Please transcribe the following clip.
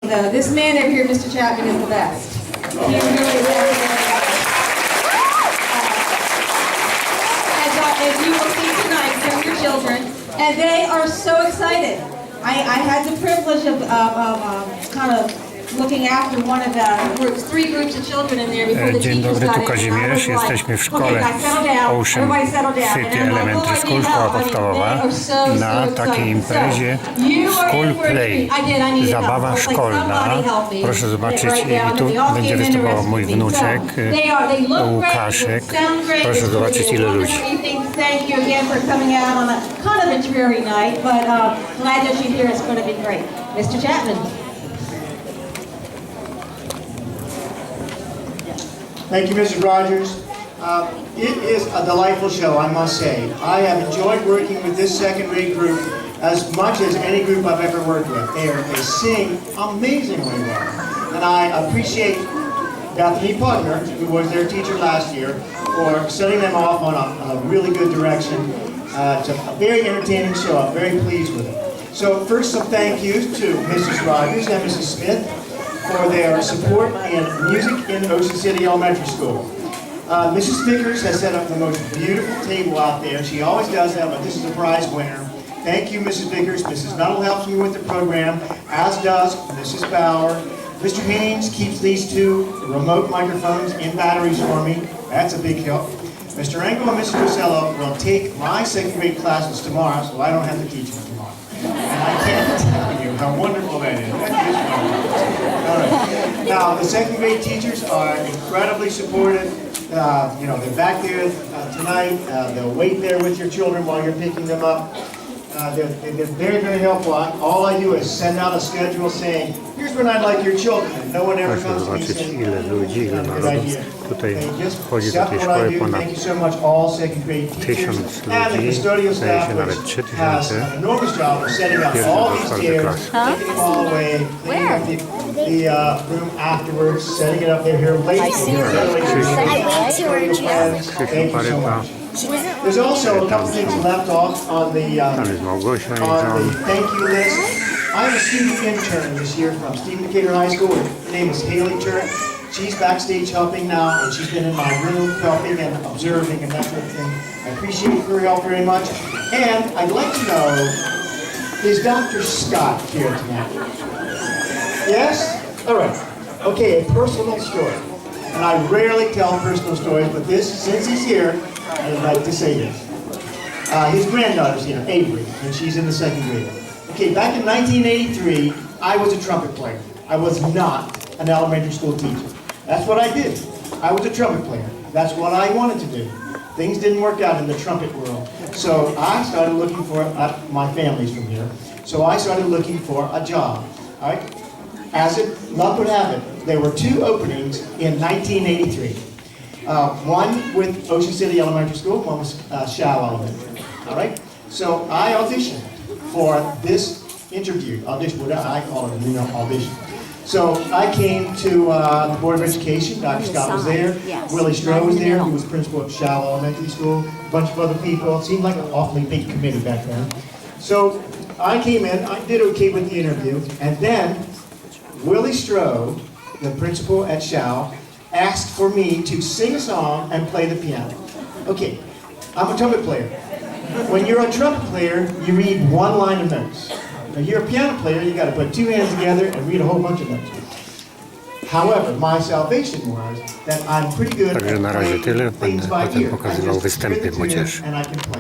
This man over here, Mr. Chapman, is the best. He really is. As you will see tonight from your children, and they are so excited. I had the privilege of kind of looking after one of the groups, 3 groups of children in there before the Dzień teachers dobry, got tu in. Kazimierz. Jesteśmy w szkole Ocean City Elementary School, szkoła podstawowa, na takiej imprezie School Play, zabawa szkolna. Proszę zobaczyć, i tu będzie występował mój wnuczek Łukaszek. Proszę zobaczyć, ile ludzi. Thank you again for coming out on a kind of a dreary night, but glad that you're here. It's going to be great. Mr. Chapman. Thank you, Mrs. Rogers. It is a delightful show, I must say. I have enjoyed working with this second grade group as much as any group I've ever worked with. They sing amazingly well. And I appreciate Bethany Pugner, who was their teacher last year, for setting them off on a really good direction. It's a very entertaining show. I'm very pleased with it. So first, some thank yous to Mrs. Rogers and Mrs. Smith for their support in music in Ocean City Elementary School. Mrs. Vickers has set up the most beautiful table out there. She always does that, but this is a prize winner. Thank you, Mrs. Vickers. Mrs. Nuttall helps me with the program, as does Mrs. Bauer. Mr. Haynes keeps these 2 remote microphones in batteries for me. That's a big help. Mr. Engel and Mrs. Rosello will take my second grade classes tomorrow, so I don't have to teach them tomorrow. And I can't tell you how wonderful that is. That is wonderful. All right. Now, the second grade teachers are incredibly supportive. They're back there tonight. They'll wait there with your children while you're picking them up. They're very, very helpful. All I do is send out a schedule saying, here's when I'd like your children. And no one ever Proszę comes to me zobaczyć, saying, ile ludzi, ile narodu tutaj chodzi do tej szkoły. Ponad Thank you so much, all second grade teachers. 1000 And the ludzi, custodial zdaje staff się nawet has 3000. an enormous job of setting up all these chairs, taking them all away, cleaning up the room afterwards, setting it up. They're here late. I see her. I went to her gym. Thank you so much. There's also a couple things left off on the thank you list. I'm a student intern this year from Stephen Decatur High School. Her name is Haley Turk. She's backstage helping now, and she's been in my room helping and observing and that sort of thing. I appreciate her help very much. And I'd like to know, is Dr. Scott here tonight? Yes? All right. Okay, a personal story. And I rarely tell personal stories, but since he's here, I'd like to say this. His granddaughter's here, Avery, and she's in the second grade. Okay, back in 1983, I was a trumpet player. I was not an elementary school teacher. That's what I did. I was a trumpet player. That's what I wanted to do. Things didn't work out in the trumpet world. So I started looking for, my family's from here, so I started looking for a job. All right? As luck would have it, there were 2 openings in 1983. One with Ocean City Elementary School, one was Shao Elementary. All right? So I auditioned for this interview. Audition, whatever I call it, audition. So I came to the Board of Education. Dr. Scott was there. Willie Stroh was there, who was principal at Shao Elementary School. A bunch of other people. It seemed like an awfully big committee back then. So I came in. I did okay with the interview. And then Willie Stroh, the principal at Shao, asked for me to sing a song and play the piano. Okay, I'm a trumpet player. When you're a trumpet player, you read 1 line of notes. When you're a piano player, you got to put 2 hands together and read a whole bunch of notes. However, my salvation was that I'm pretty good Także na razie tyle. at playing things by Będę ear. pokazywał I just występy hear the tune młodzieży. and I can play.